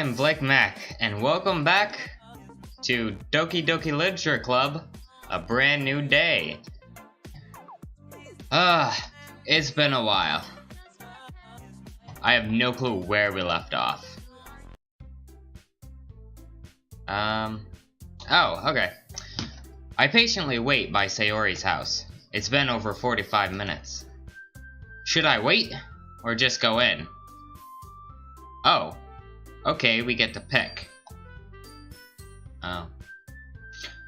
I'm Blake Mack, and welcome back to Doki Doki Literature Club, a brand new day. It's been a while. I have no clue where we left off. Oh, okay. I patiently wait by Sayori's house. It's been over 45 minutes. Should I wait, or just go in? Oh. Okay, we get to pick.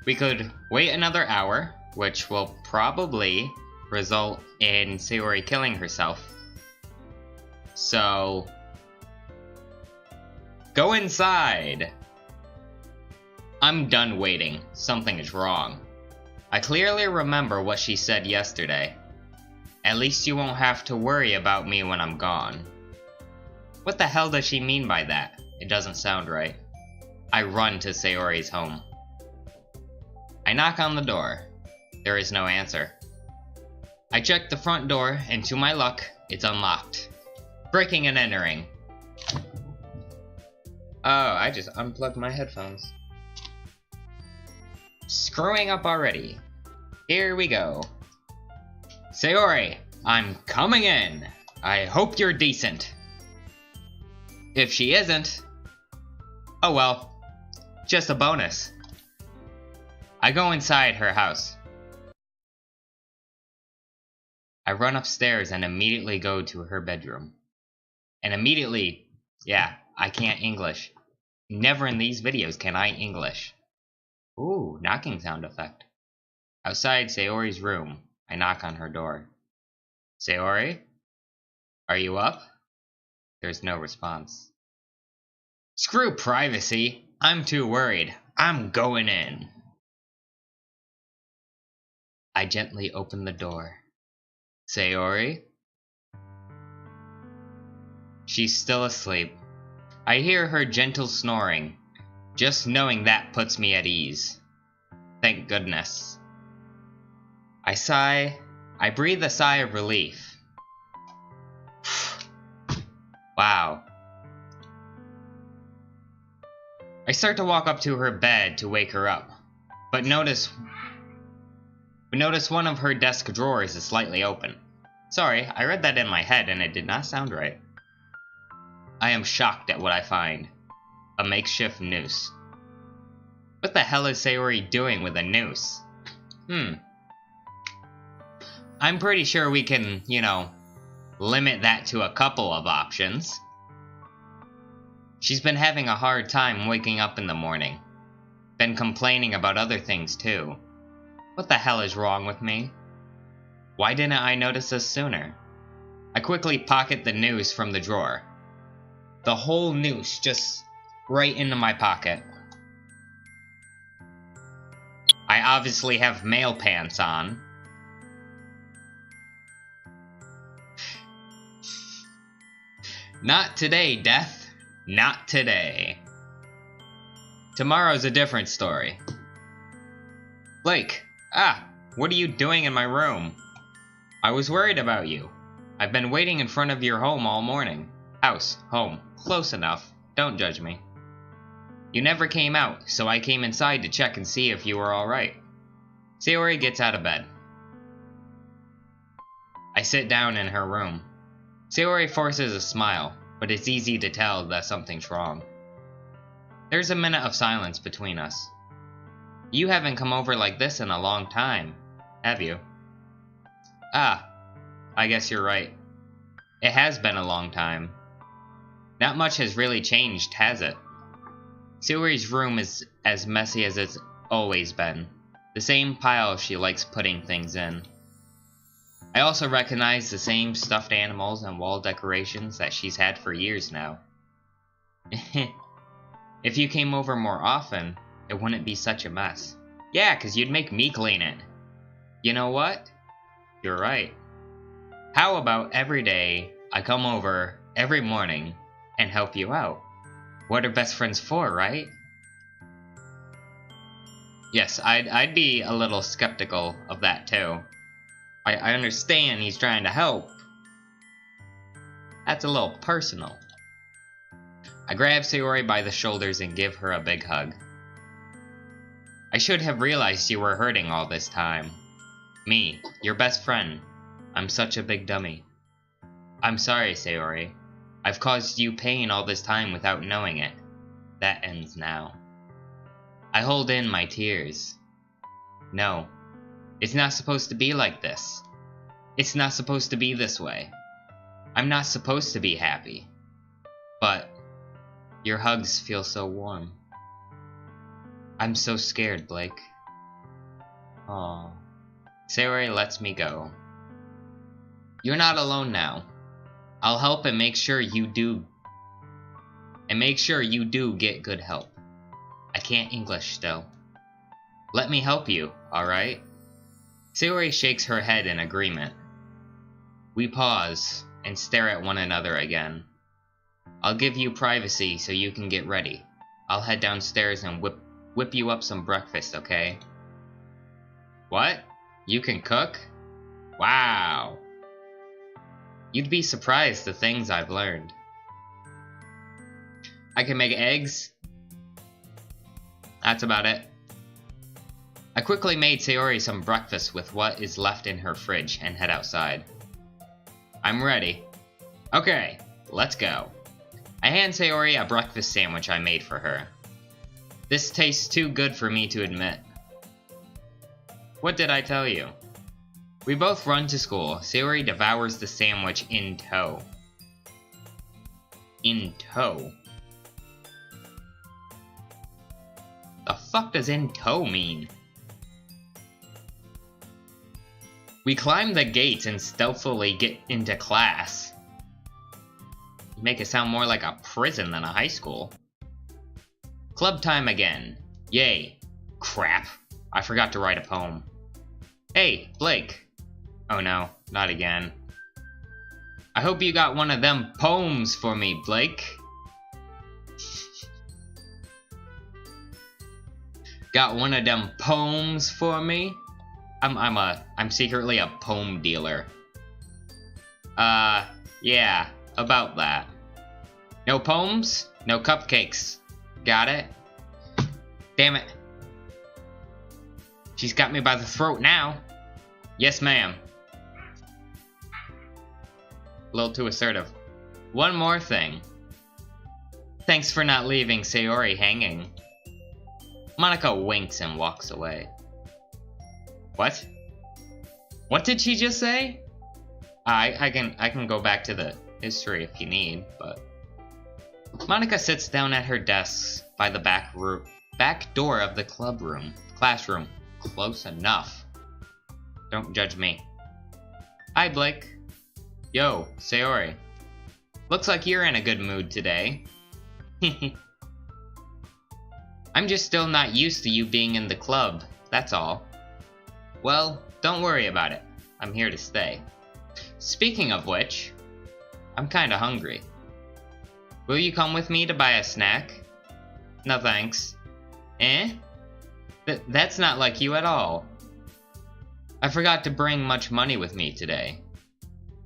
We could wait another hour, which will probably result in Sayori killing herself. So, go inside! I'm done waiting. Something is wrong. I clearly remember what she said yesterday. At least you won't have to worry about me when I'm gone. What the hell does she mean by that? It doesn't sound right. I run to Sayori's home. I knock on the door. There is no answer. I check the front door, and to my luck, it's unlocked. Breaking and entering. Oh, I just unplugged my headphones. Screwing up already. Here we go. Sayori, I'm coming in. I hope you're decent. If she isn't, oh well, just a bonus. I go inside her house. I run upstairs and immediately go to her bedroom. And immediately, yeah, I can't English. Never in these videos can I English. Ooh, knocking sound effect. Outside Sayori's room, I knock on her door. Sayori? Are you up? There's no response. Screw privacy. I'm too worried. I'm going in. I gently open the door. Sayori? She's still asleep. I hear her gentle snoring. Just knowing that puts me at ease. Thank goodness. I sigh. I breathe a sigh of relief. Wow. I start to walk up to her bed to wake her up, but notice one of her desk drawers is slightly open. Sorry, I read that in my head and it did not sound right. I am shocked at what I find. A makeshift noose. What the hell is Sayori doing with a noose? I'm pretty sure we can, limit that to a couple of options. She's been having a hard time waking up in the morning. Been complaining about other things too. What the hell is wrong with me? Why didn't I notice this sooner? I quickly pocket the noose from the drawer. The whole noose just right into my pocket. I obviously have male pants on. Not today, Death. Not today. Tomorrow's a different story. Blake, what are you doing in my room? I was worried about you. I've been waiting in front of your home all morning. House, home, close enough. Don't judge me. You never came out, so I came inside to check and see if you were alright. Sayori gets out of bed. I sit down in her room. Sayori forces a smile, but it's easy to tell that something's wrong. There's a minute of silence between us. You haven't come over like this in a long time, have you? I guess you're right. It has been a long time. Not much has really changed, has it? Sayori's room is as messy as it's always been. The same pile she likes putting things in. I also recognize the same stuffed animals and wall decorations that she's had for years now. If you came over more often, it wouldn't be such a mess. Yeah, 'cause you'd make me clean it. You know what? You're right. How about every day I come over every morning and help you out? What are best friends for, right? Yes, I'd be a little skeptical of that too. I understand he's trying to help. That's a little personal. I grab Sayori by the shoulders and give her a big hug. I should have realized you were hurting all this time. Me, your best friend. I'm such a big dummy. I'm sorry, Sayori. I've caused you pain all this time without knowing it. That ends now. I hold in my tears. No, it's not supposed to be like this. It's not supposed to be this way. I'm not supposed to be happy. But your hugs feel so warm. I'm so scared, Blake. Aw. Sayori lets me go. You're not alone now. I'll help and make sure you do. And make sure you do get good help. I can't English still. Let me help you, alright? Sayori shakes her head in agreement. We pause and stare at one another again. I'll give you privacy so you can get ready. I'll head downstairs and whip you up some breakfast, okay? What? You can cook? Wow. You'd be surprised the things I've learned. I can make eggs. That's about it. I quickly made Sayori some breakfast with what is left in her fridge and head outside. I'm ready. Okay, let's go. I hand Sayori a breakfast sandwich I made for her. This tastes too good for me to admit. What did I tell you? We both run to school. Sayori devours the sandwich in tow. In tow? The fuck does in tow mean? We climb the gates and stealthily get into class. You make it sound more like a prison than a high school. Club time again. Yay. Crap. I forgot to write a poem. Hey, Blake. Oh no, not again. I hope you got one of them poems for me, Blake. Got one of them poems for me? I'm secretly a poem dealer. Yeah, about that. No poems, no cupcakes. Got it? Damn it. She's got me by the throat now. Yes, ma'am. A little too assertive. One more thing. Thanks for not leaving Sayori hanging. Monica winks and walks away. What? What did she just say? I can go back to the history if you need, but... Monica sits down at her desk by the back door of the classroom. Close enough. Don't judge me. Hi, Blake. Yo, Sayori. Looks like you're in a good mood today. I'm just still not used to you being in the club, that's all. Well, don't worry about it. I'm here to stay. Speaking of which, I'm kinda hungry. Will you come with me to buy a snack? No thanks. Eh? That's not like you at all. I forgot to bring much money with me today.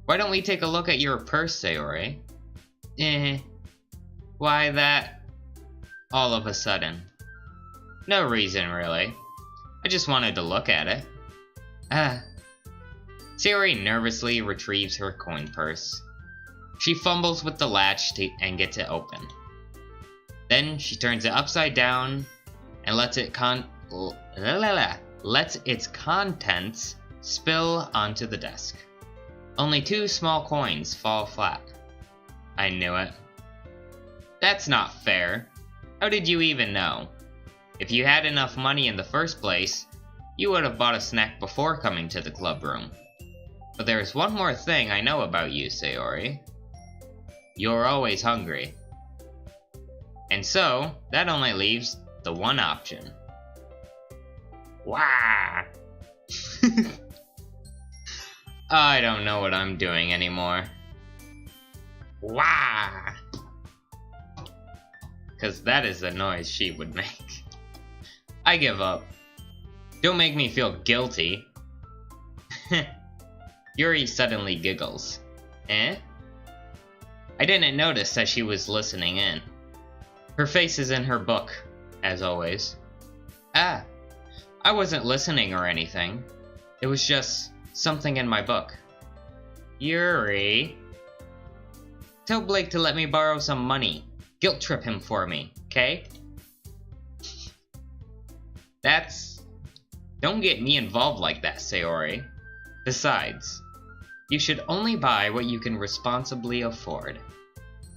Why don't we take a look at your purse, Sayori? Why that? All of a sudden. No reason, really. I just wanted to look at it. Sayori nervously retrieves her coin purse. She fumbles with the latch and gets it open. Then she turns it upside down and lets its contents spill onto the desk. Only 2 small coins fall flat. I knew it. That's not fair. How did you even know? If you had enough money in the first place, you would have bought a snack before coming to the club room. But there's one more thing I know about you, Sayori. You're always hungry. And so, that only leaves the one option. Wah! I don't know what I'm doing anymore. Wah! Cause that is the noise she would make. I give up. Don't make me feel guilty. Yuri suddenly giggles. Eh? I didn't notice that she was listening in. Her face is in her book, as always. Ah, I wasn't listening or anything. It was just something in my book. Yuri. Tell Blake to let me borrow some money. Guilt trip him for me, okay? Don't get me involved like that, Sayori. Besides, you should only buy what you can responsibly afford.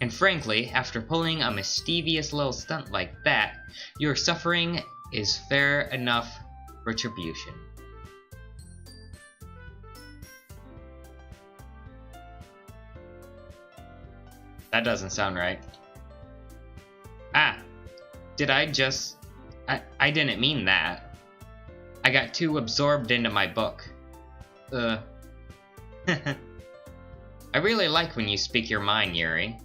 And frankly, after pulling a mischievous little stunt like that, your suffering is fair enough retribution. That doesn't sound right. Ah, did I just... I didn't mean that. I got too absorbed into my book. I really like when you speak your mind, Yuri.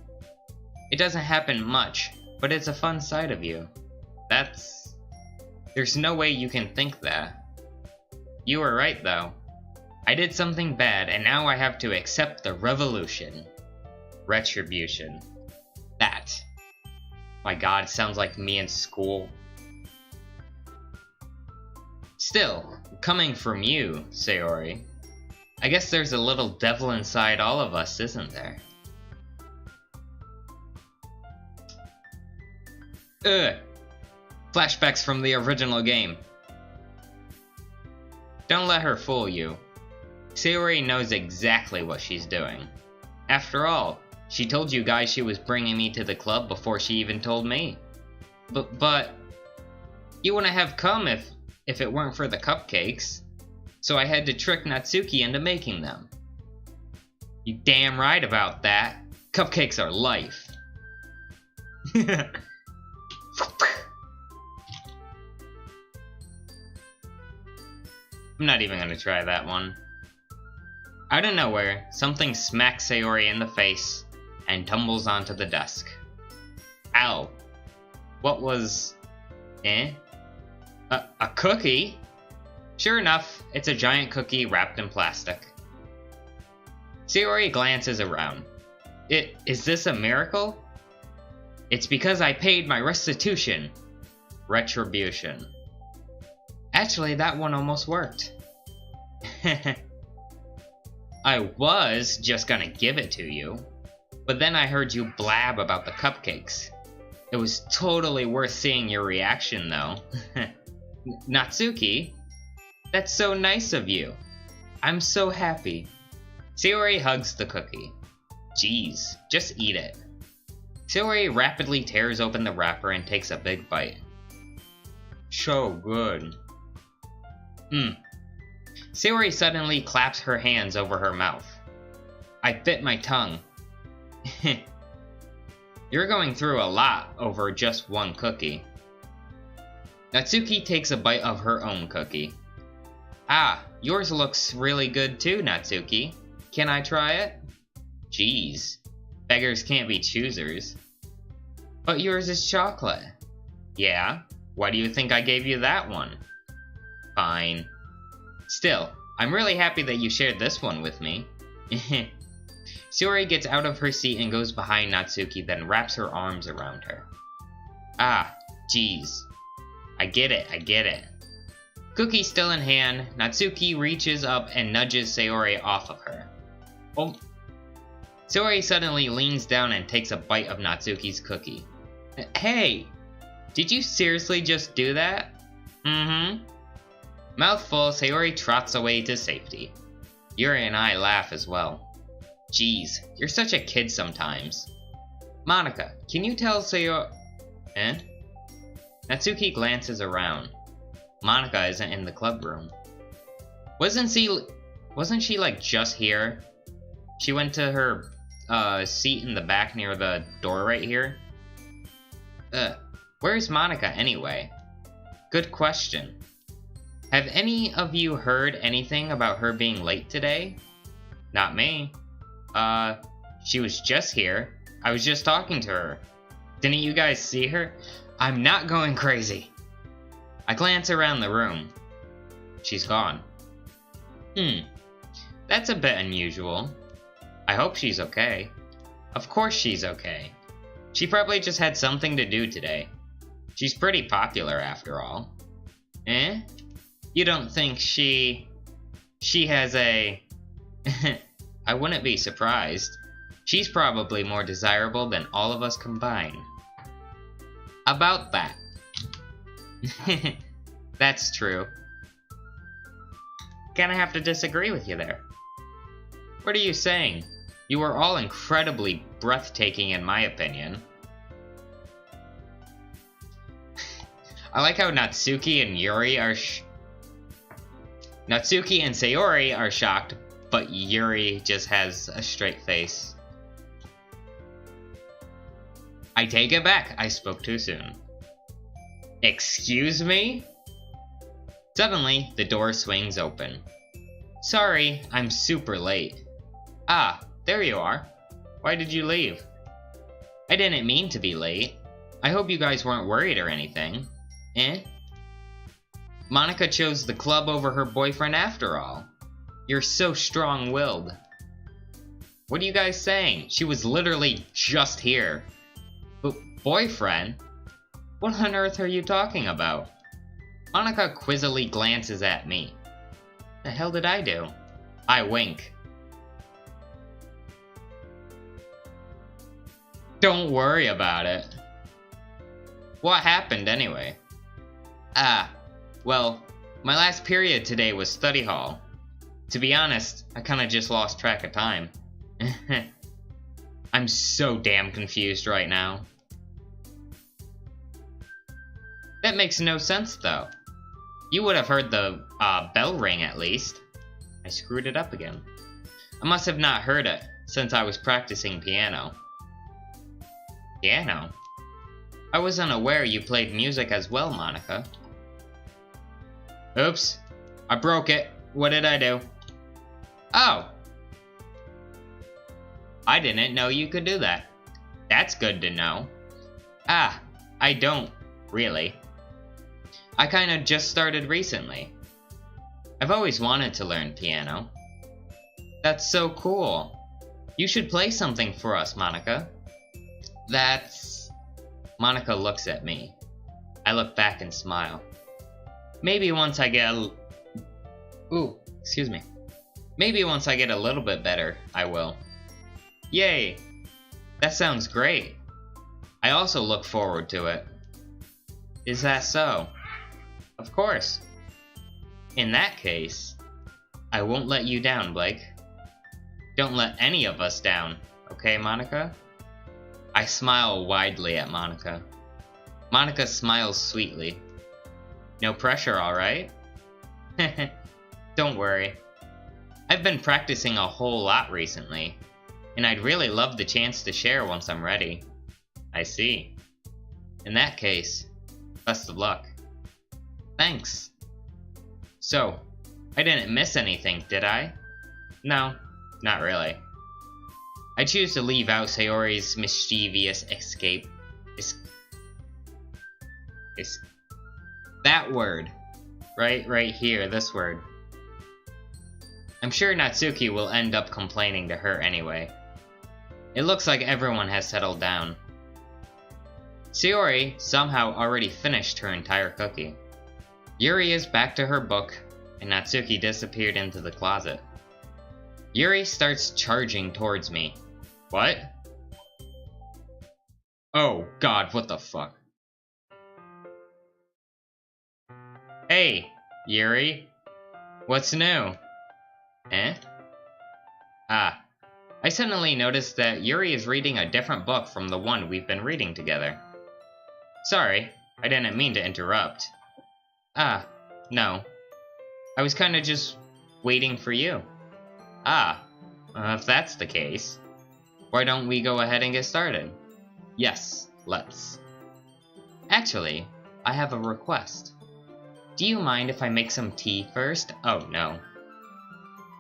It doesn't happen much, but it's a fun side of you. There's no way you can think that. You were right, though. I did something bad, and now I have to accept the revolution. Retribution. That. My god, sounds like me in school. Still, coming from you, Sayori, I guess there's a little devil inside all of us, isn't there? Ugh. Flashbacks from the original game. Don't let her fool you. Sayori knows exactly what she's doing. After all, she told you guys she was bringing me to the club before she even told me. But you wouldn't have come if it weren't for the cupcakes. So I had to trick Natsuki into making them. You damn right about that. Cupcakes are life. I'm not even gonna try that one. Out of nowhere, something smacks Sayori in the face and tumbles onto the desk. Ow. What was... A cookie? Sure enough, it's a giant cookie wrapped in plastic. Sayori glances around. Is this a miracle? It's because I paid my restitution. Retribution. Actually, that one almost worked. I was just gonna give it to you, but then I heard you blab about the cupcakes. It was totally worth seeing your reaction, though. Natsuki? That's so nice of you. I'm so happy. Sayori hugs the cookie. Jeez, just eat it. Sayori rapidly tears open the wrapper and takes a big bite. So good. Sayori suddenly claps her hands over her mouth. I bit my tongue. You're going through a lot over just one cookie. Natsuki takes a bite of her own cookie. Ah, yours looks really good too, Natsuki. Can I try it? Jeez, beggars can't be choosers. But yours is chocolate. Yeah, why do you think I gave you that one? Fine. Still, I'm really happy that you shared this one with me. Sayori gets out of her seat and goes behind Natsuki, then wraps her arms around her. Ah, jeez. I get it. Cookie still in hand, Natsuki reaches up and nudges Sayori off of her. Oh. Sayori suddenly leans down and takes a bite of Natsuki's cookie. Hey! Did you seriously just do that? Mm-hmm. Mouthful, Sayori trots away to safety. Yuri and I laugh as well. Jeez, you're such a kid sometimes. Monica, can you tell Sayori... Natsuki glances around. Monica isn't in the club room. Wasn't she like just here? She went to her seat in the back near the door right here. Where's Monica anyway? Good question. Have any of you heard anything about her being late today? Not me. She was just here. I was just talking to her. Didn't you guys see her? I'm not going crazy. I glance around the room. She's gone. That's a bit unusual. I hope she's okay. Of course she's okay. She probably just had something to do today. She's pretty popular after all. Eh? You don't think she has a... I wouldn't be surprised. She's probably more desirable than all of us combined. About that. That's true. Gonna have to disagree with you there. What are you saying? You are all incredibly breathtaking in my opinion. I like how Natsuki and Sayori are shocked, but Yuri just has a straight face. I take it back, I spoke too soon. Excuse me? Suddenly, the door swings open. Sorry, I'm super late. Ah, there you are. Why did you leave? I didn't mean to be late. I hope you guys weren't worried or anything. Eh? Monica chose the club over her boyfriend after all. You're so strong-willed. What are you guys saying? She was literally just here. But boyfriend? What on earth are you talking about? Monica quizzily glances at me. The hell did I do? I wink. Don't worry about it. What happened anyway? Ah, well, my last period today was study hall. To be honest, I kinda just lost track of time. I'm so damn confused right now. That makes no sense though. You would have heard the bell ring at least. I screwed it up again. I must have not heard it, since I was practicing piano. Piano? I was unaware you played music as well, Monica. Oops. I broke it. What did I do? Oh. I didn't know you could do that. That's good to know. Ah, I don't, really. I kinda just started recently. I've always wanted to learn piano. That's so cool. You should play something for us, Monica. That's... Monica looks at me. I look back and smile. Maybe once I get a... Ooh, excuse me. Maybe once I get a little bit better, I will. Yay! That sounds great. I also look forward to it. Is that so? Of course. In that case, I won't let you down, Blake. Don't let any of us down, okay, Monica? I smile widely at Monica. Monica smiles sweetly. No pressure, alright? Don't worry. I've been practicing a whole lot recently, and I'd really love the chance to share once I'm ready. I see. In that case, best of luck. Thanks. So, I didn't miss anything, did I? No, not really. I choose to leave out Sayori's mischievous escape. That word. Right here, this word. I'm sure Natsuki will end up complaining to her anyway. It looks like everyone has settled down. Sayori somehow already finished her entire cookie. Yuri is back to her book, and Natsuki disappeared into the closet. Yuri starts charging towards me. What? Oh god, what the fuck? Hey, Yuri. What's new? Eh? Ah. I suddenly noticed that Yuri is reading a different book from the one we've been reading together. Sorry, I didn't mean to interrupt. Ah, no. I was kinda just waiting for you. Ah, if that's the case, why don't we go ahead and get started? Yes, let's. Actually, I have a request. Do you mind if I make some tea first? Oh no.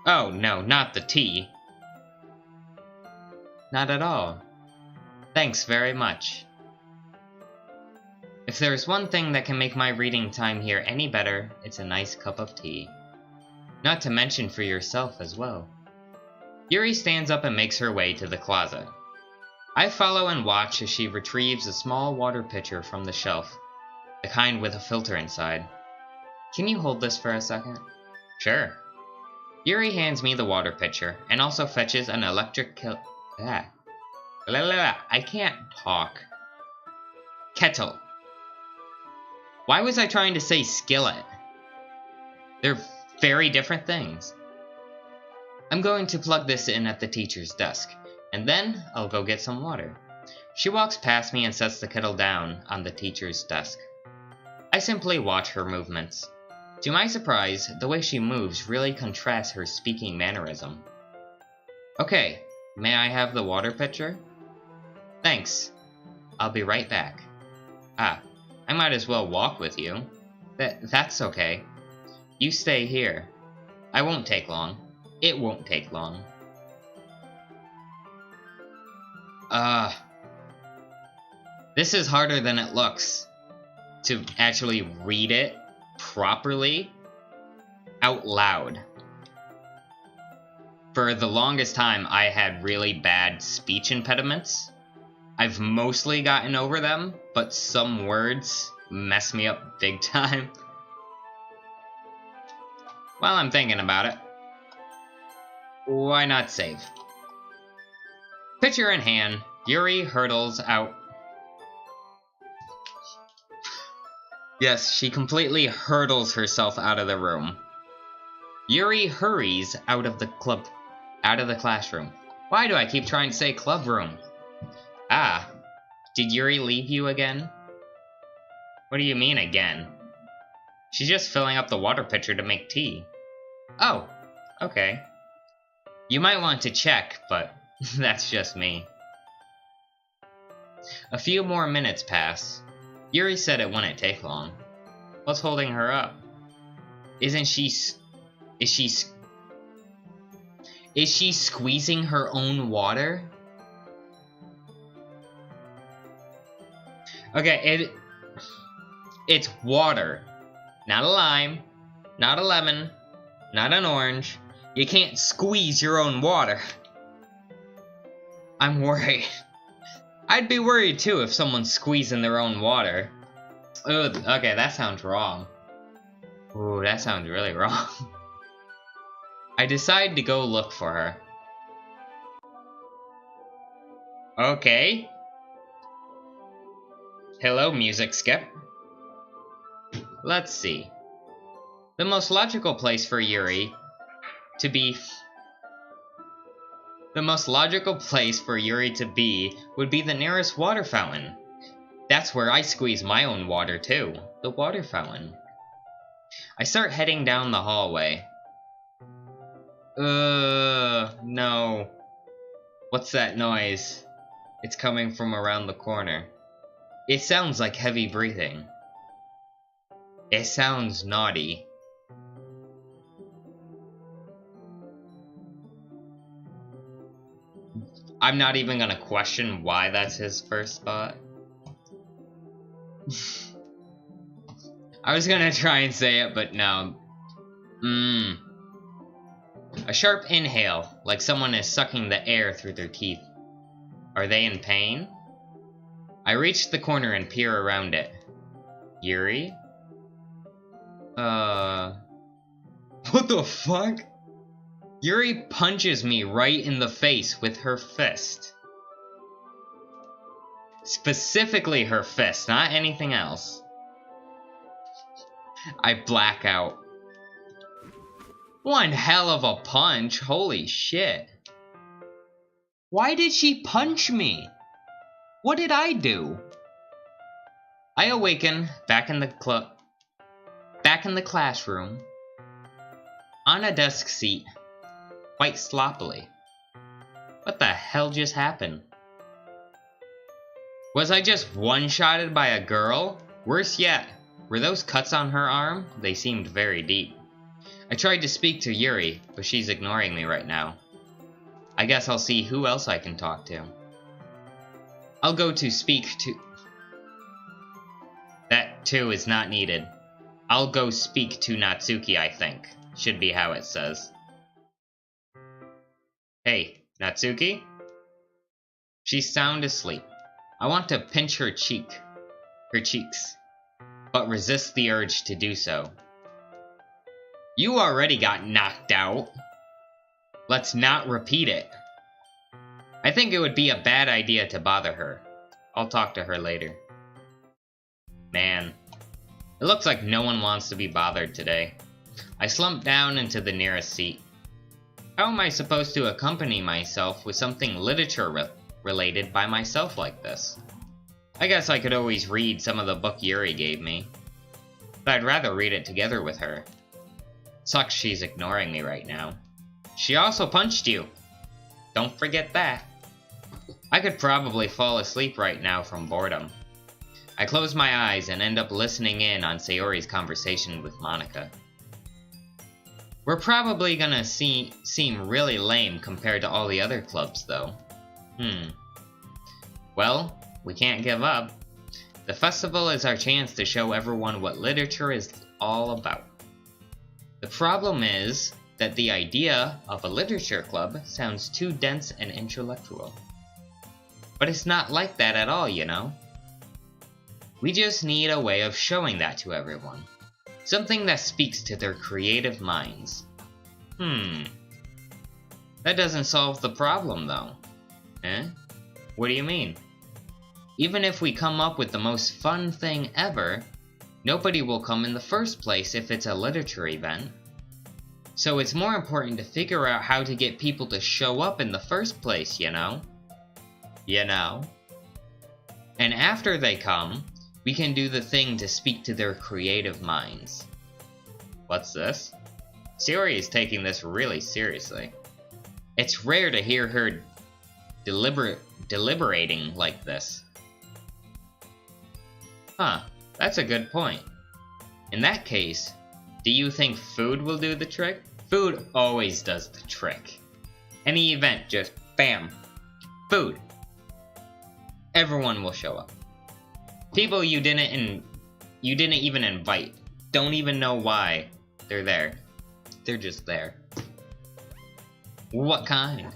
Oh no, not the tea. Not at all. Thanks very much. If there's one thing that can make my reading time here any better, it's a nice cup of tea. Not to mention for yourself as well. Yuri stands up and makes her way to the closet. I follow and watch as she retrieves a small water pitcher from the shelf, the kind with a filter inside. Can you hold this for a second? Sure. Yuri hands me the water pitcher and also fetches an electric I can't talk. Kettle. Why was I trying to say skillet? They're very different things. I'm going to plug this in at the teacher's desk, and then I'll go get some water. She walks past me and sets the kettle down on the teacher's desk. I simply watch her movements. To my surprise, the way she moves really contrasts her speaking mannerism. Okay, may I have the water pitcher? Thanks. I'll be right back. Ah, I might as well walk with you. That's okay. You stay here. I won't take long. It won't take long. This is harder than it looks. To actually read it properly out loud. For the longest time, I had really bad speech impediments. I've mostly gotten over them, but some words mess me up big time. While I'm thinking about it, why not save? Pitcher in hand, Yuri hurtles out. Yes, she completely hurdles herself out of the room. Yuri hurries out of the classroom. Why do I keep trying to say club room? Ah, did Yuri leave you again? What do you mean again? She's just filling up the water pitcher to make tea. Oh, okay. You might want to check, but that's just me. A few more minutes pass. Yuri said it wouldn't take long. What's holding her up? Is she squeezing her own water? Okay, it's water. Not a lime, not a lemon, not an orange. You can't squeeze your own water. I'm worried. I'd be worried too if someone's squeezing their own water. Ooh, okay, that sounds wrong. Ooh, that sounds really wrong. I decide to go look for her. Okay. Hello, music skip. Let's see. The most logical place for Yuri to be... The most logical place for Yuri to be would be the nearest water fountain. That's where I squeeze my own water too, the water fountain. I start heading down the hallway. No. What's that noise? It's coming from around the corner. It sounds like heavy breathing. It sounds naughty. I'm not even gonna question why that's his first thought. I was gonna try and say it, but no. A sharp inhale, like someone is sucking the air through their teeth. Are they in pain? I reach the corner and peer around it. Yuri? What the fuck? Yuri punches me right in the face with her fist. Specifically her fist, not anything else. I black out. One hell of a punch, holy shit. Why did she punch me? What did I do? I awaken back in the classroom, on a desk seat, quite sloppily. What the hell just happened? Was I just one-shotted by a girl? Worse yet, were those cuts on her arm? They seemed very deep. I tried to speak to Yuri, but she's ignoring me right now. I guess I'll see who else I can talk to. I'll go to speak to... That too is not needed. I'll go speak to Natsuki, I think. Should be how it says. Hey, Natsuki? She's sound asleep. I want to pinch her cheeks, but resist the urge to do so. You already got knocked out. Let's not repeat it. I think it would be a bad idea to bother her. I'll talk to her later. Man, it looks like no one wants to be bothered today. I slumped down into the nearest seat. How am I supposed to accompany myself with something literature-related by myself like this? I guess I could always read some of the book Yuri gave me. But I'd rather read it together with her. Sucks she's ignoring me right now. She also punched you. Don't forget that. I could probably fall asleep right now from boredom. I close my eyes and end up listening in on Sayori's conversation with Monika. We're probably gonna seem really lame compared to all the other clubs, though. Well, we can't give up. The festival is our chance to show everyone what literature is all about. The problem is that the idea of a literature club sounds too dense and intellectual. But it's not like that at all, you know? We just need a way of showing that to everyone. Something that speaks to their creative minds. That doesn't solve the problem, though. Eh? What do you mean? Even if we come up with the most fun thing ever, nobody will come in the first place if it's a literature event. So it's more important to figure out how to get people to show up in the first place, you know? And after they come, we can do the thing to speak to their creative minds. What's this? Sayori is taking this really seriously. It's rare to hear her deliberating like this. That's a good point. In that case, do you think food will do the trick? Food always does the trick. Any event, just bam, food. Everyone will show up. People you didn't even invite, don't even know why they're there. They're just there. What kind?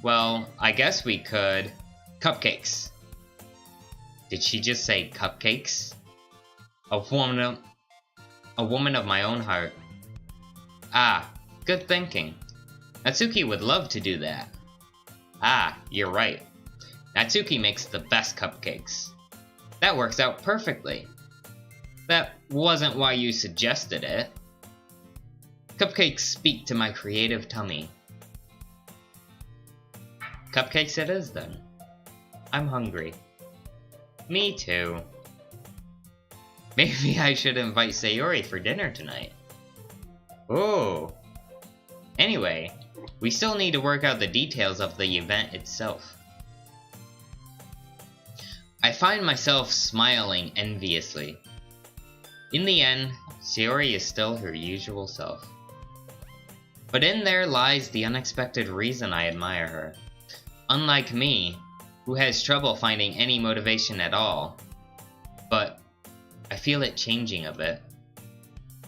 Well, I guess we could. Cupcakes. Did she just say cupcakes? A woman of my own heart. Good thinking. Natsuki would love to do that. You're right. Natsuki makes the best cupcakes. That works out perfectly. That wasn't why you suggested it. Cupcakes speak to my creative tummy. Cupcakes it is, then. I'm hungry. Me too. Maybe I should invite Sayori for dinner tonight. Oh. Anyway, we still need to work out the details of the event itself. I find myself smiling enviously. In the end, Sayori is still her usual self. But in there lies the unexpected reason I admire her. Unlike me, who has trouble finding any motivation at all. But I feel it changing a bit.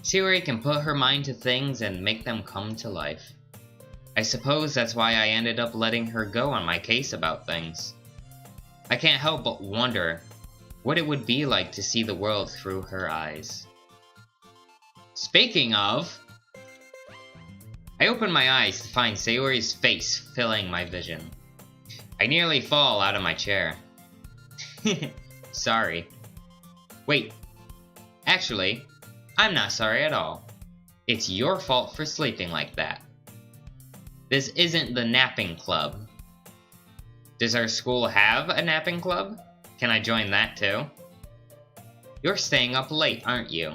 Sayori can put her mind to things and make them come to life. I suppose that's why I ended up letting her go on my case about things. I can't help but wonder what it would be like to see the world through her eyes. Speaking of, I open my eyes to find Sayori's face filling my vision. I nearly fall out of my chair. Sorry. Wait. Actually, I'm not sorry at all. It's your fault for sleeping like that. This isn't the napping club. Does our school have a napping club? Can I join that too? You're staying up late, aren't you?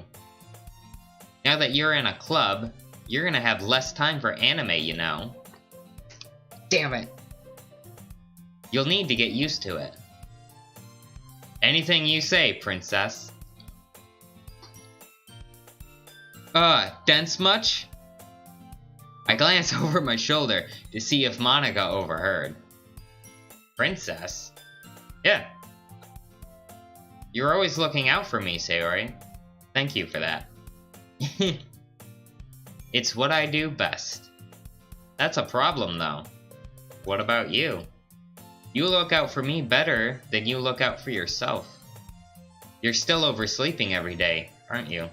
Now that you're in a club, you're gonna have less time for anime, you know. Damn it! You'll need to get used to it. Anything you say, princess. Dense much? I glance over my shoulder to see if Monika overheard. Princess? Yeah. You're always looking out for me, Sayori. Thank you for that. It's what I do best. That's a problem, though. What about you? You look out for me better than you look out for yourself. You're still oversleeping every day, aren't you?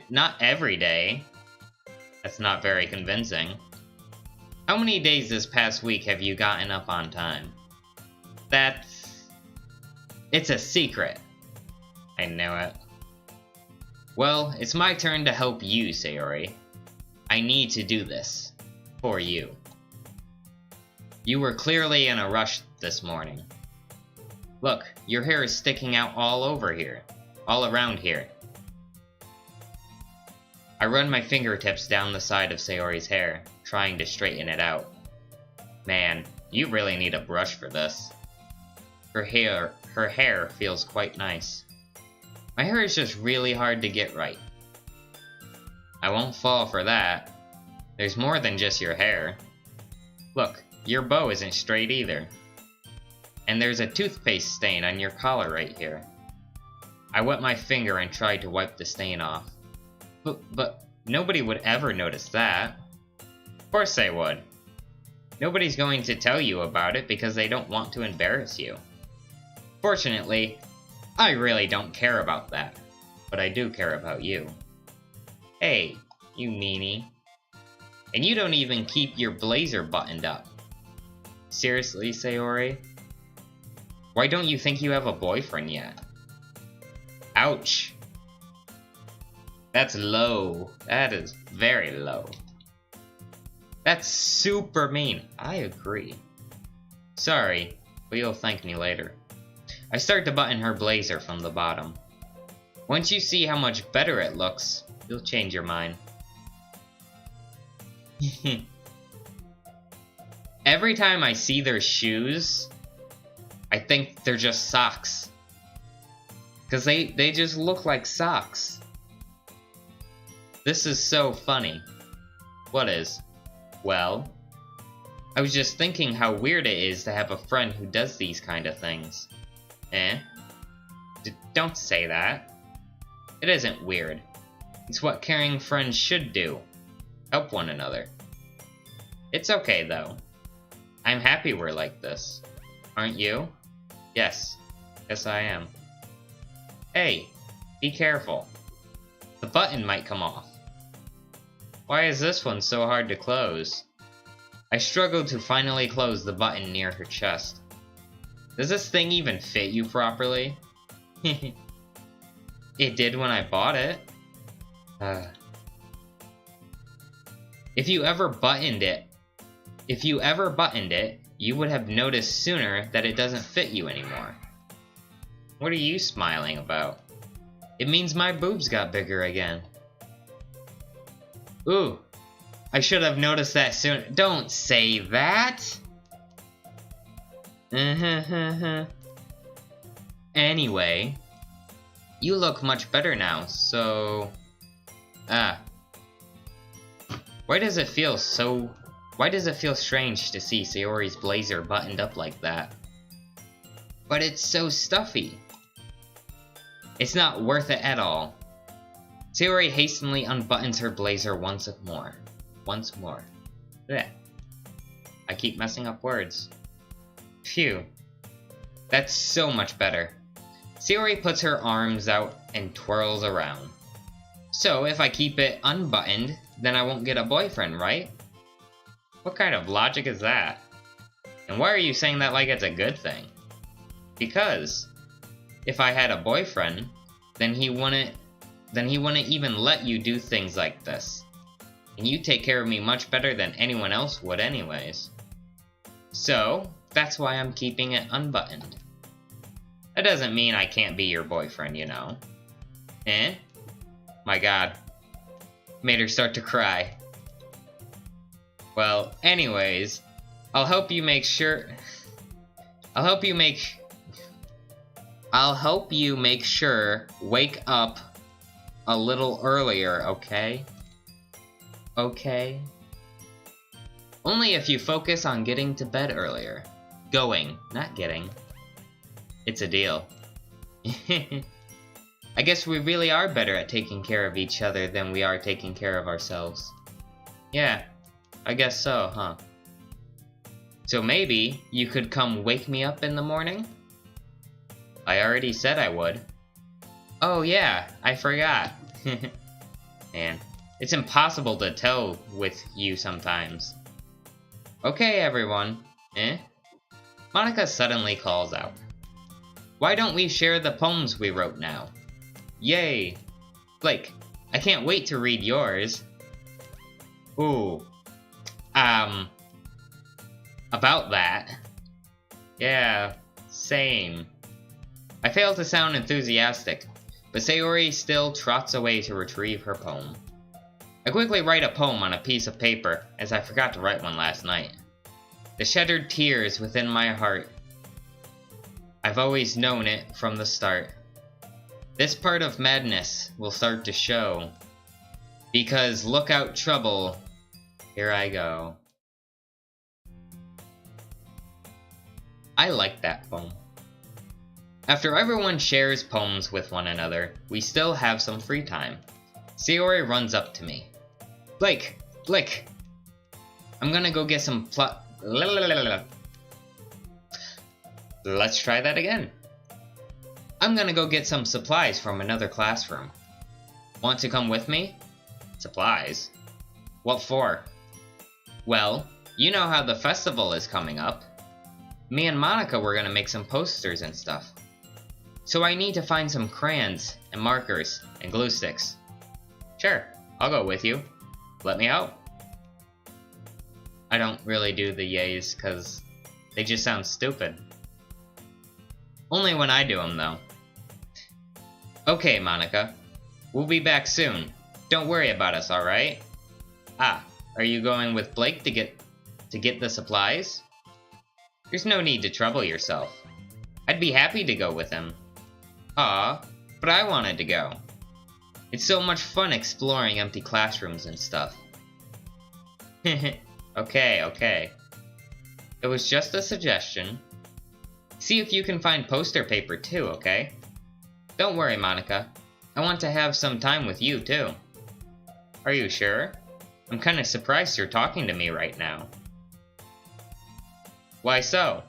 Not every day. That's not very convincing. How many days this past week have you gotten up on time? It's a secret. I knew it. Well, it's my turn to help you, Sayori. I need to do this. For you. You were clearly in a rush this morning. Look, your hair is sticking out all over here. All around here. I run my fingertips down the side of Sayori's hair, trying to straighten it out. Man, you really need a brush for this. Her hair feels quite nice. My hair is just really hard to get right. I won't fall for that. There's more than just your hair. Look, your bow isn't straight either. And there's a toothpaste stain on your collar right here. I wet my finger and tried to wipe the stain off. But nobody would ever notice that. Of course they would. Nobody's going to tell you about it because they don't want to embarrass you. Fortunately, I really don't care about that. But I do care about you. Hey, you meanie. And you don't even keep your blazer buttoned up. Seriously, Sayori? Why don't you think you have a boyfriend yet? Ouch. That's low. That is very low. That's super mean. I agree. Sorry, but you'll thank me later. I start to button her blazer from the bottom. Once you see how much better it looks, you'll change your mind. Every time I see their shoes, I think they're just socks. Because they just look like socks. This is so funny. What is? Well, I was just thinking how weird it is to have a friend who does these kind of things. Don't say that. It isn't weird. It's what caring friends should do. Help one another. It's okay, though. I'm happy we're like this. Aren't you? Yes. Yes, I am. Hey, be careful. The button might come off. Why is this one so hard to close? I struggled to finally close the button near her chest. Does this thing even fit you properly? It did when I bought it. If you ever buttoned it, you would have noticed sooner that it doesn't fit you anymore. What are you smiling about? It means my boobs got bigger again. Ooh, I should have noticed that sooner. Don't say that! Anyway, you look much better now, so... Why does it feel strange to see Sayori's blazer buttoned up like that? But it's so stuffy. It's not worth it at all. Sayori hastily unbuttons her blazer once more. Blech. I keep messing up words. Phew. That's so much better. Sayori puts her arms out and twirls around. So if I keep it unbuttoned, then I won't get a boyfriend, right? What kind of logic is that? And why are you saying that like it's a good thing? Because if I had a boyfriend, then he wouldn't even let you do things like this. And you take care of me much better than anyone else would anyways. So, that's why I'm keeping it unbuttoned. That doesn't mean I can't be your boyfriend, you know. My god. Made her start to cry. Well, anyways, I'll help you make sure wake up a little earlier, okay? Okay? Only if you focus on getting to bed earlier. Going, not getting. It's a deal. I guess we really are better at taking care of each other than we are taking care of ourselves. Yeah, I guess so, huh? So maybe you could come wake me up in the morning? I already said I would. Oh yeah, I forgot. Man, it's impossible to tell with you sometimes. Okay, everyone. Monica suddenly calls out. Why don't we share the poems we wrote now? Yay! Blake, I can't wait to read yours. Ooh. About that. Yeah, same. I fail to sound enthusiastic, but Sayori still trots away to retrieve her poem. I quickly write a poem on a piece of paper, as I forgot to write one last night. The shattered tears within my heart. I've always known it from the start. This part of madness will start to show. Because look out trouble, here I go. I like that poem. After everyone shares poems with one another, we still have some free time. Sayori runs up to me. Blake! I'm gonna go get some Let's try that again. I'm gonna go get some supplies from another classroom. Want to come with me? Supplies? What for? Well, you know how the festival is coming up. Me and Monica were gonna make some posters and stuff. So I need to find some crayons and markers and glue sticks. Sure, I'll go with you. Let me out. I don't really do the yays cause they just sound stupid. Only when I do them though. Okay, Monica. We'll be back soon. Don't worry about us, alright? Ah, are you going with Blake to get the supplies? There's no need to trouble yourself. I'd be happy to go with him. Aw, but I wanted to go. It's so much fun exploring empty classrooms and stuff. Okay. It was just a suggestion. See if you can find poster paper too, okay? Don't worry, Monica. I want to have some time with you too. Are you sure? I'm kinda surprised you're talking to me right now. Why so?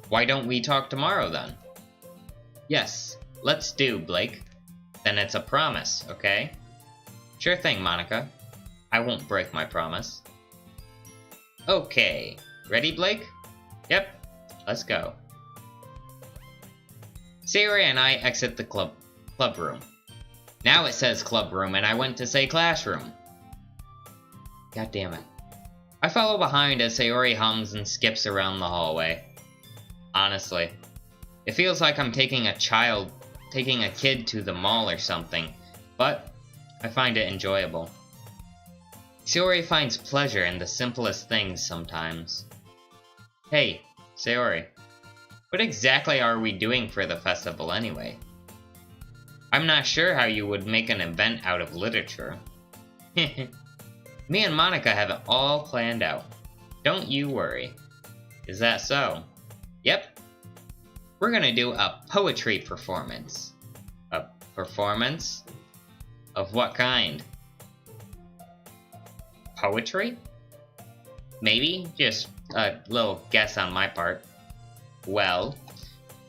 Why don't we talk tomorrow then? Yes, let's do, Blake. Then it's a promise, okay? Sure thing, Monica. I won't break my promise. Okay, ready, Blake? Yep, let's go. Sayori and I exit the club room. Now it says club room and I went to say classroom. God damn it. I follow behind as Sayori hums and skips around the hallway. Honestly, it feels like I'm taking a kid to the mall or something, but I find it enjoyable. Sayori finds pleasure in the simplest things sometimes. Hey, Sayori, what exactly are we doing for the festival anyway? I'm not sure how you would make an event out of literature. Me and Monica have it all planned out. Don't you worry. Is that so? Yep. We're gonna do a poetry performance. A performance? Of what kind? Poetry? Maybe, just a little guess on my part. Well,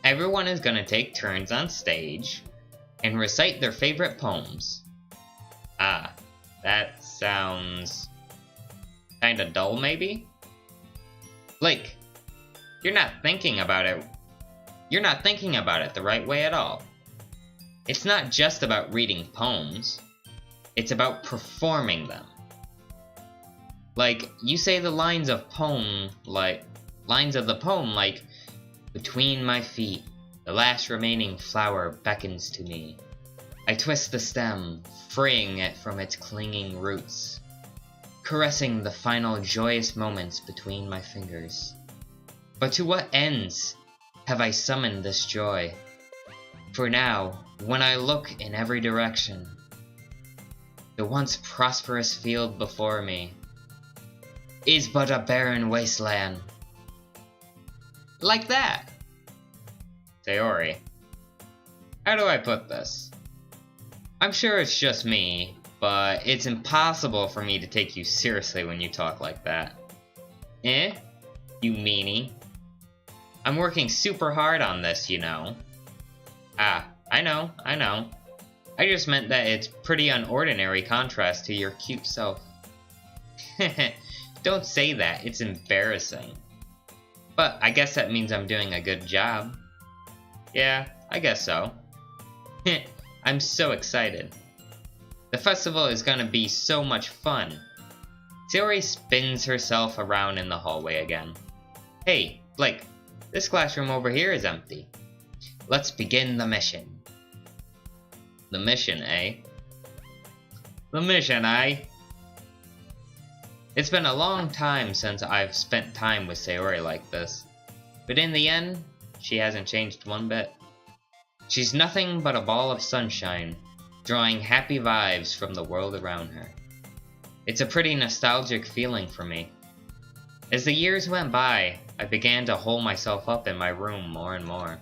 everyone is gonna take turns on stage and recite their favorite poems. Ah, that sounds kinda dull, maybe? Blake, you're not thinking about it the right way at all. It's not just about reading poems. It's about performing them. Like, you say the lines of the poem like, between my feet, the last remaining flower beckons to me. I twist the stem, freeing it from its clinging roots, caressing the final joyous moments between my fingers. But to what ends have I summoned this joy? For now, when I look in every direction, the once prosperous field before me is but a barren wasteland. Like that. Sayori, how do I put this? I'm sure it's just me, but it's impossible for me to take you seriously when you talk like that. you meanie. I'm working super hard on this, you know. Ah, I know. I just meant that it's pretty unordinary contrast to your cute self. Don't say that, it's embarrassing. But I guess that means I'm doing a good job. Yeah, I guess so. I'm so excited. The festival is gonna be so much fun. Sayori spins herself around in the hallway again. Hey, Blake, this classroom over here is empty. Let's begin the mission. The mission, eh? The mission, eh? It's been a long time since I've spent time with Sayori like this. But in the end, she hasn't changed one bit. She's nothing but a ball of sunshine, drawing happy vibes from the world around her. It's a pretty nostalgic feeling for me. As the years went by, I began to hole myself up in my room more and more.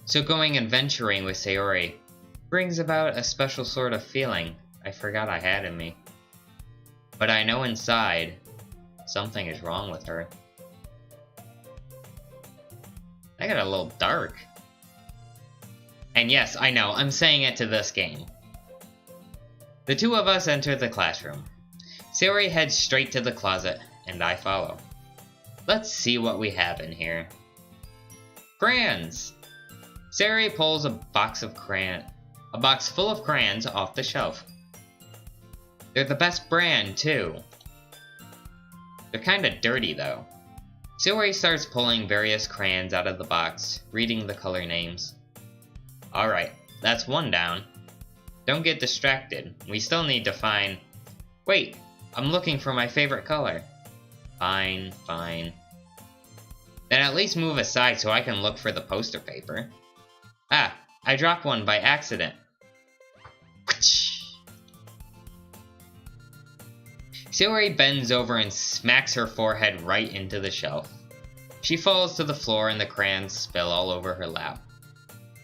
So going adventuring with Sayori brings about a special sort of feeling I forgot I had in me. But I know inside, something is wrong with her. That got a little dark. And yes, I know, I'm saying it to this game. The two of us enter the classroom. Sayori heads straight to the closet, and I follow. Let's see what we have in here. Crayons! Sayori pulls a box full of crayons off the shelf. They're the best brand, too. They're kinda dirty, though. Sayori starts pulling various crayons out of the box, reading the color names. Alright, that's one down. Don't get distracted. We still need to find... Wait, I'm looking for my favorite color. Fine. Then at least move aside so I can look for the poster paper. Ah, I dropped one by accident. Sayori bends over and smacks her forehead right into the shelf. She falls to the floor and the crayons spill all over her lap.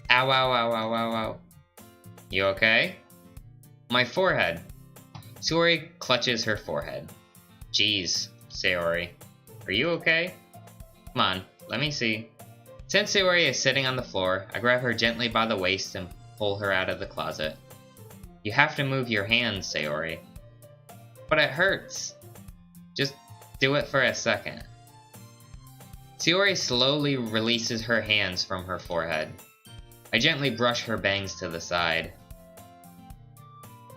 Ow. You okay? My forehead. Sayori clutches her forehead. Jeez, Sayori. Are you okay? Come on, let me see. Since Sayori is sitting on the floor, I grab her gently by the waist and pull her out of the closet. You have to move your hands, Sayori. But it hurts. Just do it for a second. Sayori slowly releases her hands from her forehead. I gently brush her bangs to the side.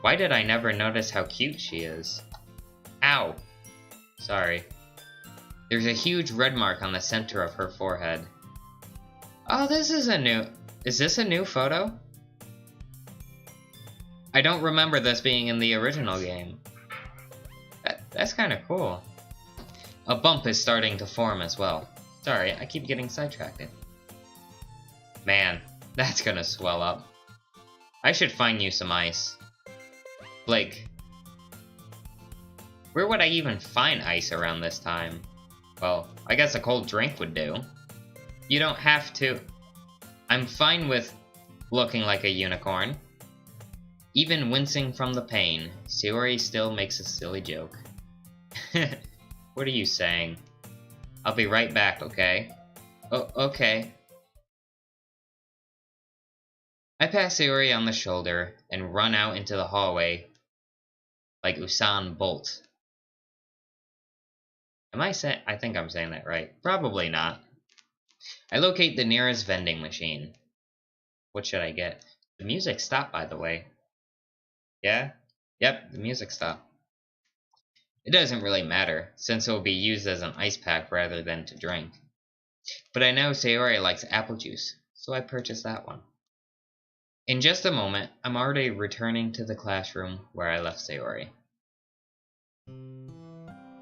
Why did I never notice how cute she is? Ow! Sorry. There's a huge red mark on the center of her forehead. Oh, this is Is this a new photo? I don't remember this being in the original game. That's kinda cool. A bump is starting to form as well. Sorry, I keep getting sidetracked. Man, that's gonna swell up. I should find you some ice. Blake. Where would I even find ice around this time? Well, I guess a cold drink would do. You don't have to. I'm fine with looking like a unicorn. Even wincing from the pain, Sayori still makes a silly joke. What are you saying? I'll be right back, okay? Oh, okay. I pass Sayori on the shoulder and run out into the hallway like Usain Bolt. I think I'm saying that right. Probably not. I locate the nearest vending machine. What should I get? The music stopped, by the way. Yeah? Yep, the music stopped. It doesn't really matter, since it will be used as an ice pack rather than to drink. But I know Sayori likes apple juice, so I purchased that one. In just a moment, I'm already returning to the classroom where I left Sayori.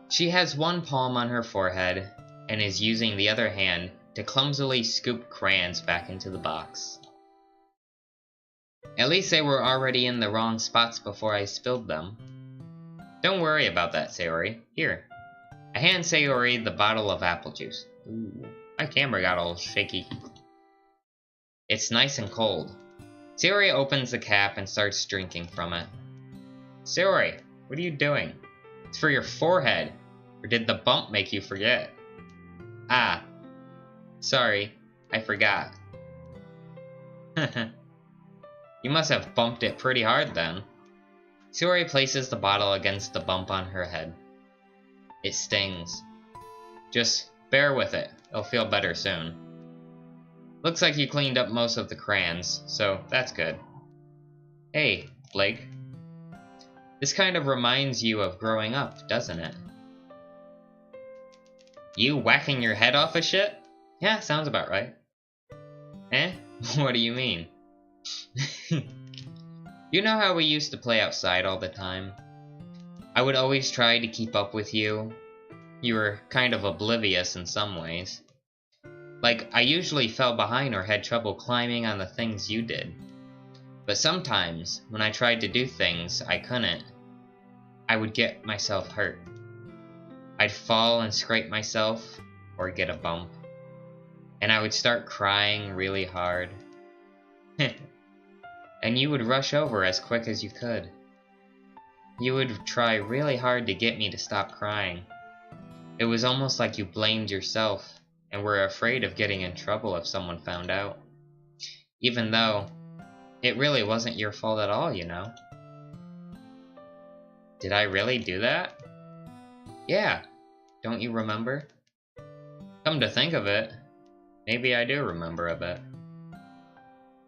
She has one palm on her forehead, and is using the other hand to clumsily scoop crayons back into the box. At least they were already in the wrong spots before I spilled them. Don't worry about that, Sayori. Here. I hand Sayori the bottle of apple juice. Ooh, my camera got all shaky. It's nice and cold. Sayori opens the cap and starts drinking from it. Sayori, what are you doing? It's for your forehead. Or did the bump make you forget? Ah, sorry, I forgot. You must have bumped it pretty hard then. Sayori places the bottle against the bump on her head. It stings. Just bear with it, it'll feel better soon. Looks like you cleaned up most of the crayons, so that's good. Hey, Blake. This kind of reminds you of growing up, doesn't it? You whacking your head off of shit? Yeah, sounds about right. Eh? What do you mean? You know how we used to play outside all the time? I would always try to keep up with you. You were kind of oblivious in some ways. Like, I usually fell behind or had trouble climbing on the things you did. But sometimes, when I tried to do things I couldn't, I would get myself hurt. I'd fall and scrape myself, or get a bump. And I would start crying really hard. And you would rush over as quick as you could. You would try really hard to get me to stop crying. It was almost like you blamed yourself and were afraid of getting in trouble if someone found out. Even though it really wasn't your fault at all, you know. Did I really do that? Yeah, don't you remember? Come to think of it, maybe I do remember a bit.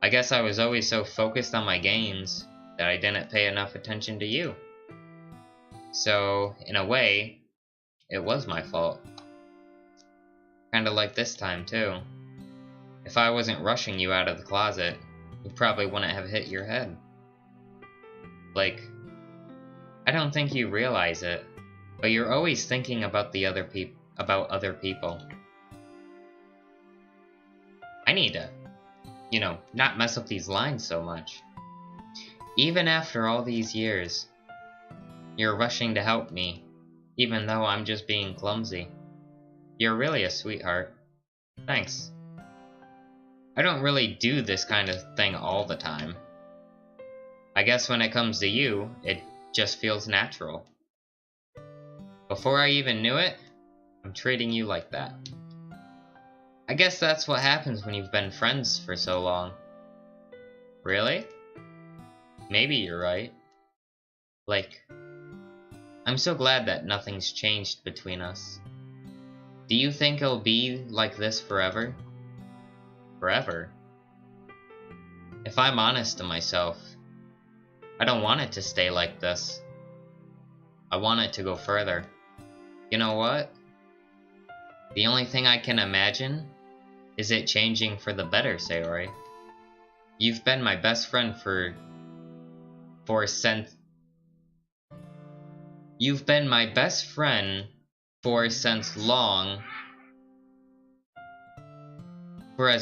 I guess I was always so focused on my games that I didn't pay enough attention to you. So, in a way, it was my fault. Kinda like this time, too. If I wasn't rushing you out of the closet, you probably wouldn't have hit your head. Blake, I don't think you realize it, but you're always thinking about other people. I need to, not mess up these lines so much. Even after all these years, you're rushing to help me, even though I'm just being clumsy. You're really a sweetheart. Thanks. I don't really do this kind of thing all the time. I guess when it comes to you, it just feels natural. Before I even knew it, I'm treating you like that. I guess that's what happens when you've been friends for so long. Really? Maybe you're right. Blake, I'm so glad that nothing's changed between us. Do you think it'll be like this forever? Forever? If I'm honest to myself, I don't want it to stay like this. I want it to go further. You know what? The only thing I can imagine is it changing for the better, Sayori. You've been my best friend You've been my best friend for as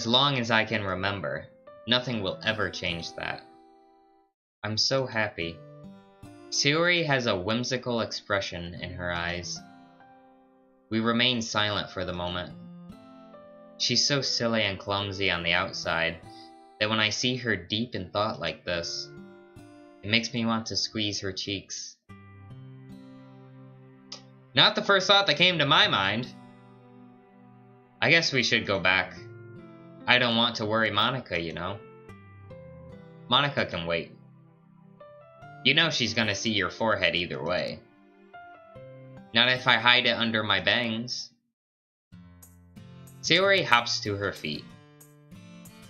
long as I can remember. Nothing will ever change that. I'm so happy. Sayori has a whimsical expression in her eyes. We remain silent for the moment. She's so silly and clumsy on the outside that when I see her deep in thought like this, it makes me want to squeeze her cheeks. Not the first thought that came to my mind. I guess we should go back. I don't want to worry Monica, you know. Monica can wait. You know she's gonna see your forehead either way. Not if I hide it under my bangs. Sayori hops to her feet.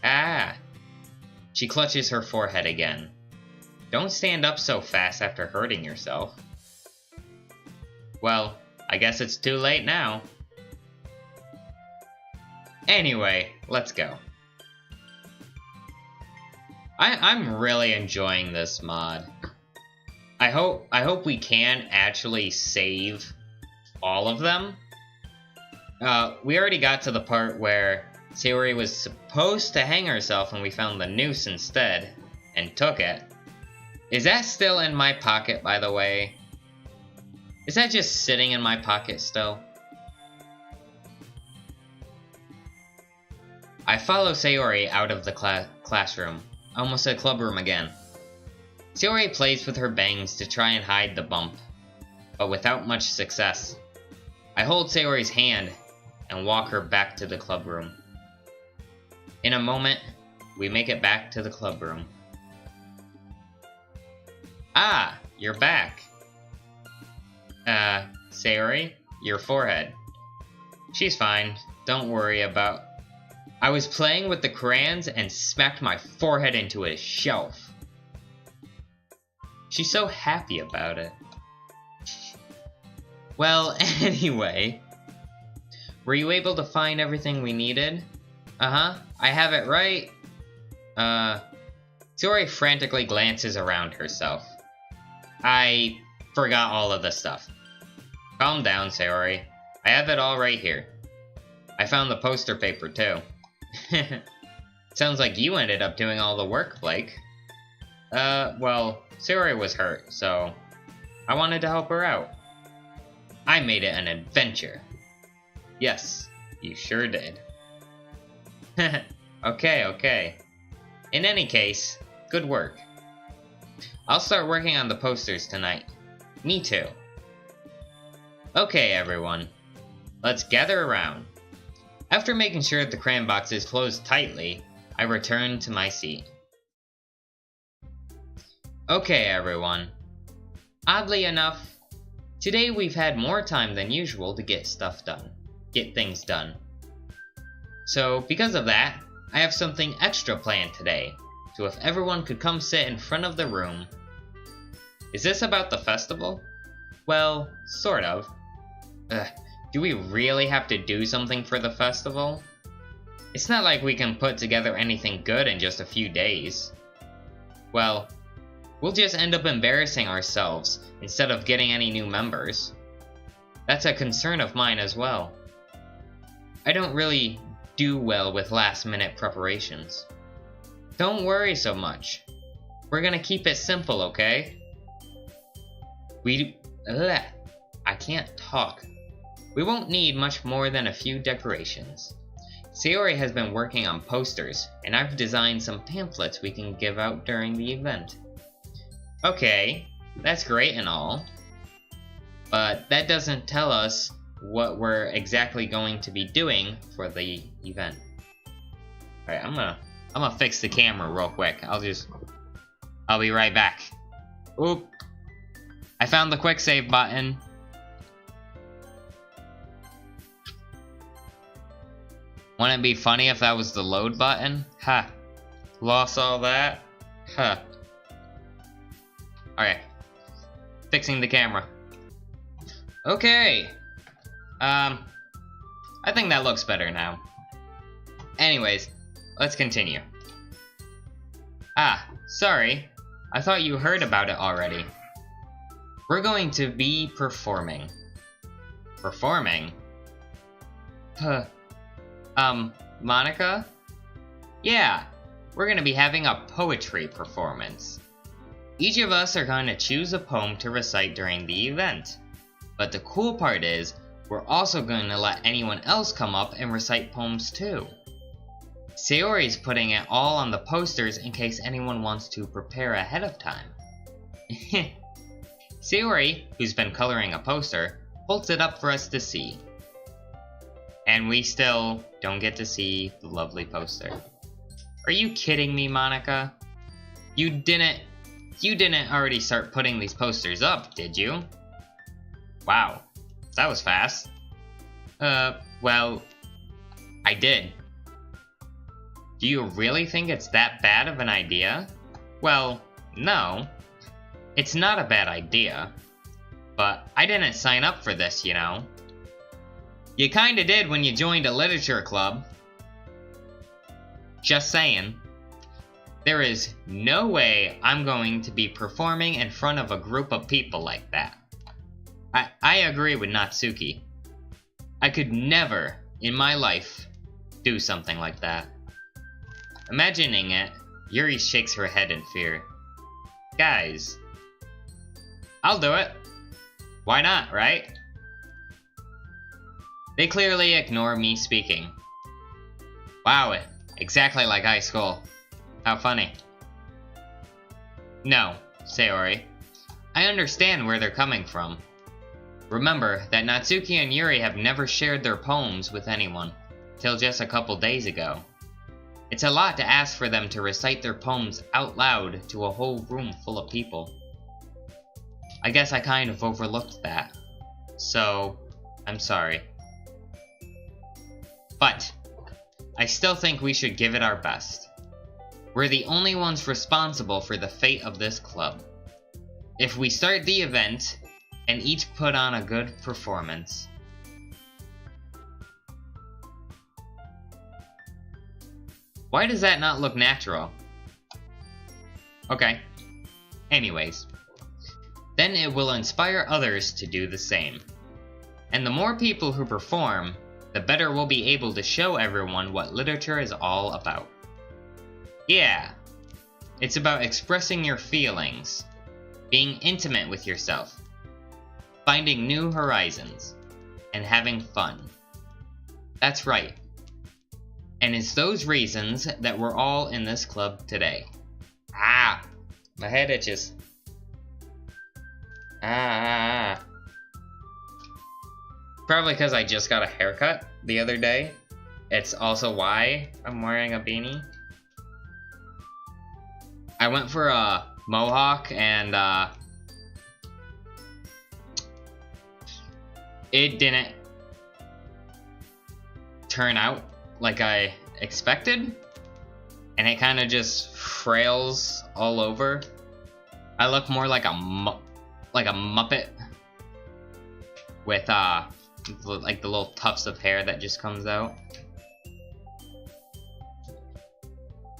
Ah! She clutches her forehead again. Don't stand up so fast after hurting yourself. Well, I guess it's too late now. Anyway, let's go. I'm really enjoying this mod. I hope we can actually save all of them. We already got to the part where Sayori was supposed to hang herself and we found the noose instead and took it. Is that still in my pocket, by the way? Is that just sitting in my pocket still? I follow Sayori out of the classroom. I almost said clubroom again. Sayori plays with her bangs to try and hide the bump, but without much success. I hold Sayori's hand and walk her back to the club room. In a moment, we make it back to the club room. Ah, you're back. Sayori, your forehead. She's fine, don't worry about... I was playing with the crayons and smacked my forehead into a shelf. She's so happy about it. Well, anyway. Were you able to find everything we needed? Uh-huh, I have it right. Sayori frantically glances around herself. I forgot all of the stuff. Calm down, Sayori. I have it all right here. I found the poster paper, too. Sounds like you ended up doing all the work, Blake. Well, Sayori was hurt, so I wanted to help her out. I made it an adventure. Yes, you sure did. Okay. In any case, good work. I'll start working on the posters tonight. Me too. Okay, everyone. Let's gather around. After making sure the crayon box is closed tightly, I return to my seat. Okay, everyone. Oddly enough, today we've had more time than usual to get things done. So, because of that, I have something extra planned today. So if everyone could come sit in front of the room. Is this about the festival? Well, sort of. Do we really have to do something for the festival? It's not like we can put together anything good in just a few days. Well, we'll just end up embarrassing ourselves instead of getting any new members. That's a concern of mine as well. I don't really do well with last-minute preparations. Don't worry so much. We're gonna keep it simple, okay? I can't talk. We won't need much more than a few decorations. Sayori has been working on posters, and I've designed some pamphlets we can give out during the event. Okay, that's great and all, but that doesn't tell us what we're exactly going to be doing for the event. Alright, I'm gonna fix the camera real quick. I'll be right back. Oop. I found the quick save button. Wouldn't it be funny if that was the load button? Ha. Lost all that? Huh. Alright. Fixing the camera. Okay. I think that looks better now. Anyways, let's continue. Ah, sorry. I thought you heard about it already. We're going to be performing. Performing? Monica? Yeah, we're gonna be having a poetry performance. Each of us are going to choose a poem to recite during the event. But the cool part is, we're also going to let anyone else come up and recite poems too. Sayori's putting it all on the posters in case anyone wants to prepare ahead of time. Sayori, who's been coloring a poster, holds it up for us to see. And we still don't get to see the lovely poster. Are you kidding me, Monica? You didn't already start putting these posters up, did you? Wow, that was fast. Well, I did. Do you really think it's that bad of an idea? Well, no. It's not a bad idea. But I didn't sign up for this, you know. You kinda did when you joined a literature club. Just saying. There is no way I'm going to be performing in front of a group of people like that. I agree with Natsuki. I could never, in my life, do something like that. Imagining it, Yuri shakes her head in fear. Guys, I'll do it. Why not, right? They clearly ignore me speaking. Wow, exactly like high school. How funny. No, Sayori. I understand where they're coming from. Remember that Natsuki and Yuri have never shared their poems with anyone, till just a couple days ago. It's a lot to ask for them to recite their poems out loud to a whole room full of people. I guess I kind of overlooked that. So, I'm sorry. But, I still think we should give it our best. We're the only ones responsible for the fate of this club. If we start the event, and each put on a good performance. Why does that not look natural? Okay. Anyways. Then it will inspire others to do the same. And the more people who perform, the better we'll be able to show everyone what literature is all about. Yeah. It's about expressing your feelings, being intimate with yourself, finding new horizons, and having fun. That's right. And it's those reasons that we're all in this club today. Ah! My head itches. Probably because I just got a haircut the other day. It's also why I'm wearing a beanie. I went for a mohawk and it didn't turn out like I expected, and it kind of just frails all over. I look more like a Muppet with like the little tufts of hair that just comes out.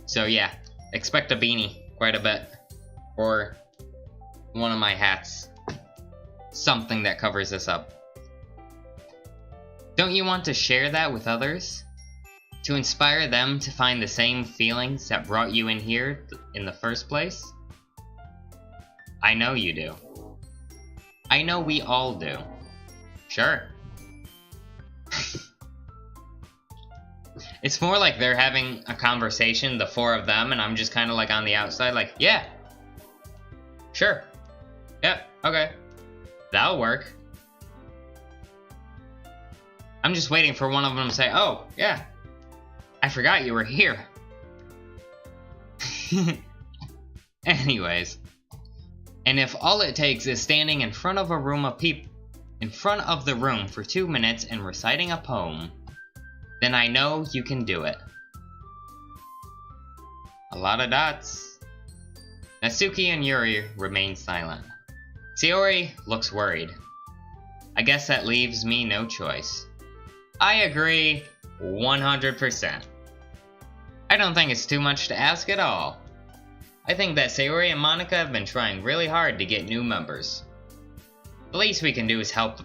So yeah, expect a beanie quite a bit, or one of my hats, something that covers this up. Don't you want to share that with others? To inspire them to find the same feelings that brought you in here in the first place? I know you do. I know we all do. Sure. It's more like they're having a conversation, the four of them, and I'm just kind of like on the outside like, yeah. Sure. Yep, okay. That'll work. I'm just waiting for one of them to say, oh, yeah. I forgot you were here. Anyways. And if all it takes is standing in front of a room of people, in front of the room for 2 minutes and reciting a poem, then I know you can do it. A lot of dots. Natsuki and Yuri remain silent. Sayori looks worried. I guess that leaves me no choice. I agree 100%. I don't think it's too much to ask at all. I think that Sayori and Monika have been trying really hard to get new members. The least we can do is help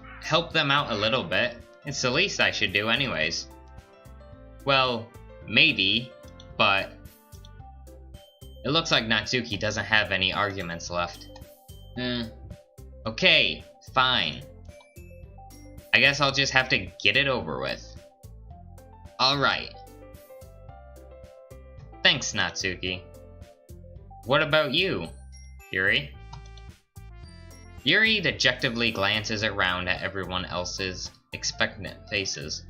them out a little bit. It's the least I should do anyways. Well, maybe, but it looks like Natsuki doesn't have any arguments left. Okay, fine. I guess I'll just have to get it over with. Alright. Thanks, Natsuki. What about you, Yuri? Yuri dejectedly glances around at everyone else's expectant faces.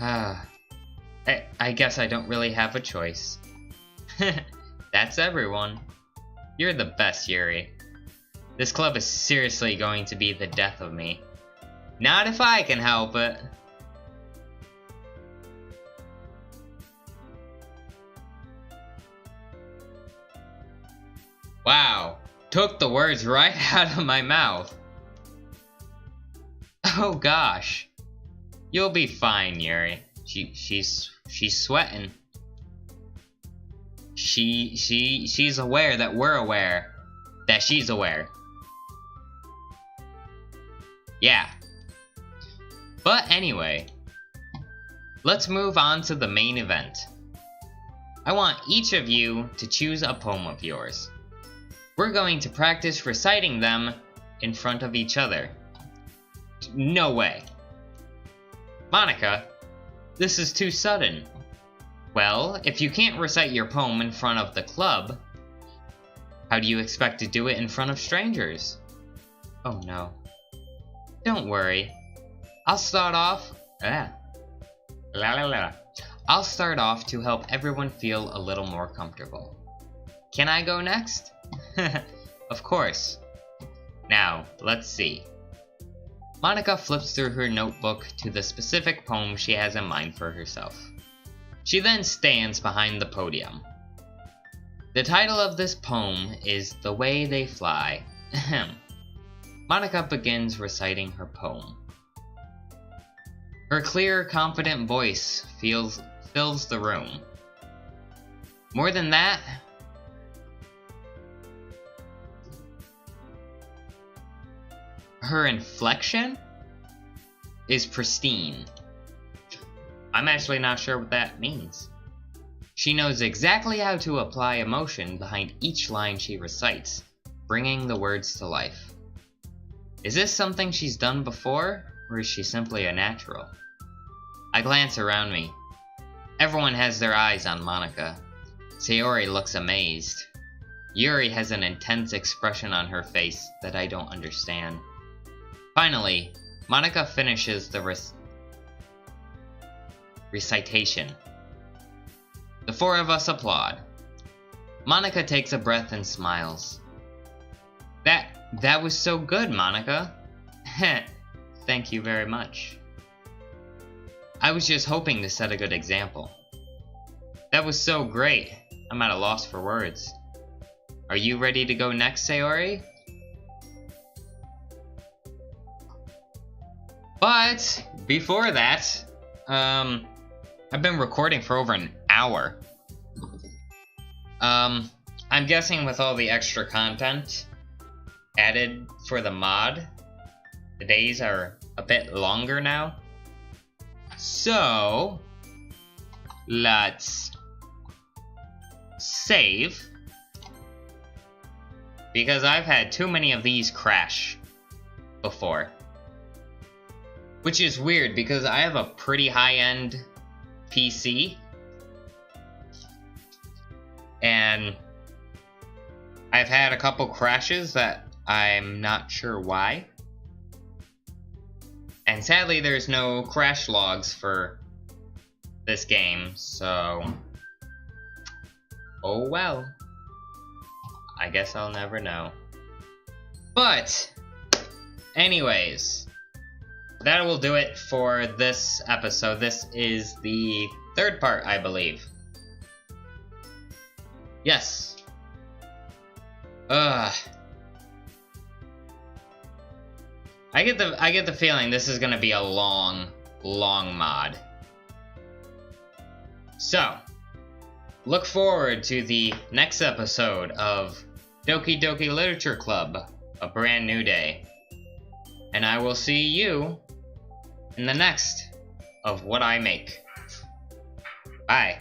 I guess I don't really have a choice. That's everyone. You're the best, Yuri. This club is seriously going to be the death of me. Not if I can help it. Wow, took the words right out of my mouth. Oh gosh. You'll be fine, Yuri. She's sweating. She's aware that we're aware that she's aware. Yeah. But anyway, let's move on to the main event. I want each of you to choose a poem of yours. We're going to practice reciting them in front of each other. No way. Monika, this is too sudden. Well, if you can't recite your poem in front of the club, how do you expect to do it in front of strangers? Oh no. Don't worry. I'll start off... I'll start off to help everyone feel a little more comfortable. Can I go next? Of course. Now, let's see. Monica flips through her notebook to the specific poem she has in mind for herself. She then stands behind the podium. The title of this poem is The Way They Fly. Monica begins reciting her poem. Her clear, confident voice fills the room. More than that, her inflection is pristine. I'm actually not sure what that means. She knows exactly how to apply emotion behind each line she recites, bringing the words to life. Is this something she's done before, or is she simply a natural? I glance around me. Everyone has their eyes on Monica. Sayori looks amazed. Yuri has an intense expression on her face that I don't understand. Finally, Monica finishes the recitation. The four of us applaud. Monica takes a breath and smiles. That was so good, Monica. Thank you very much. I was just hoping to set a good example. That was so great. I'm at a loss for words. Are you ready to go next, Sayori? But before that, I've been recording for over an hour. I'm guessing with all the extra content added for the mod, the days are a bit longer now. So, let's save, because I've had too many of these crash before. Which is weird, because I have a pretty high-end PC, and I've had a couple crashes that I'm not sure why. And sadly, there's no crash logs for this game, so... oh well. I guess I'll never know. But, anyways, that will do it for this episode. This is the third part, I believe. Yes. I get the feeling this is gonna be a long mod. So, look forward to the next episode of Doki Doki Literature Club, A Brand New Day. And I will see you in the next of What I Make. Bye.